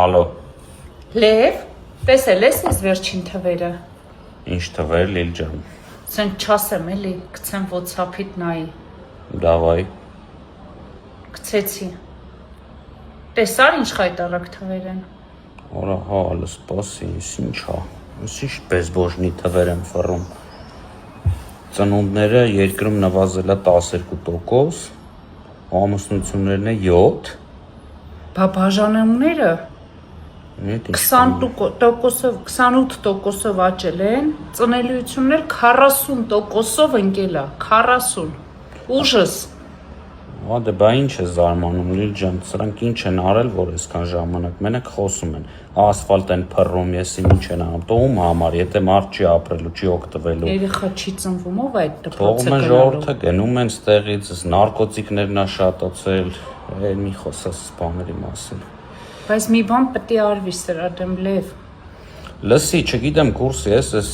Ալո, Լև, տեսել ես ես վերջին թվերը։ ինչ թվեր Լիլ ջան։ Սեն չասեմ էլի, գցեմ WhatsApp-իդ նայի։ Դավայ։ Գցեցի։ Տեսար ինչ խայտարակ թվեր են։ Օրա հա, ալը սպասի, ինչա։ Ինչ բեզբոժնի թվեր են ֆռում։ Ծնունդները երկրում նվազել է 12%, ամուսնություններն է 7%։ Բա բաժանումները 28%-ով աճել են, ծնելիություններ 40%-ով ընկել է, 40, ուժս։ Հա դե բա ինչ է զարմանում Լիլ ջան, սրանք ինչ են արել, որ այսքան ժամանակ մենակ խոսում են, ասֆալտ են փռում, եսի ինչ են անում, ում համար, եթե մարդ չի ապրելու, չի օգտվելու։ Երեխա չի ծնվում, ով այդ դպրոցը Թողում են ժողովուրդը գնում են ստեղից, նարկոտիկներն ա շատացել, մի խոսած բաների մասին։ Բայց մի բան պետք է արվի սրա դեմ Լև։ Լսի, չգիտեմ կուրսի ես, այս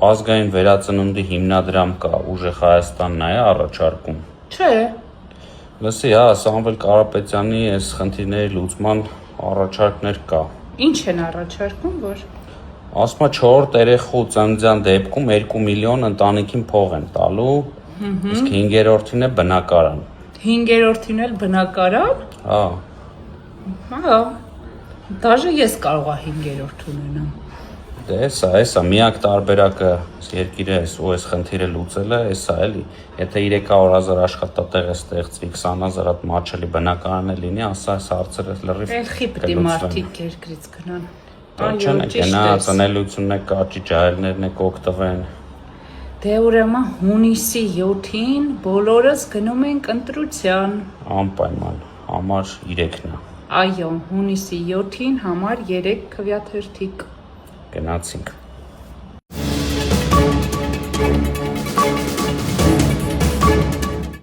ազգային վերածնունդի հիմնադրամ կա, ուժեղ Հայաստանն է առաջարկում։ Չէ։ Լսի, հա, Սամվել Կարապետյանի այս խնդիրների լուծման առաջարկներ կա։ Ինչ են առաջարկում, որ։ Ասում է 4 երեխու ծննդյան դեպքում 2 միլիոն ընտանիքին փող են տալու, իսկ 5-րդին է բնակարան։ 5-րդին էլ բնակարան։ Հա։ Հա։ Դաժե ես կարող եմ 5-րդ ունենամ։ Դե էսա միակ տարբերակը երկիրը էս ու այս խնդիրը լուծելը, էսա էլի։ Եթե 300,000 աշխատատեղ է ստեղծվի, 20,000 հատ մաչելի բնակարան է լինի, ասա այս հարցերը լրիվ Ելքի պետք է մարդիկ երկրից գնան։ Այո, ճիշտ է։ Ծնելիությունն է կարճի, ջահելներն է կօգտվեն։ Դե ուրեմն հունիսի 7-ին բոլորս գնում ենք ընտրության։ Անպայման, համար 3-ն է։ Այո, հունիսի 7-ին համար 3 քվյաթերթիկ։ Գնացինք։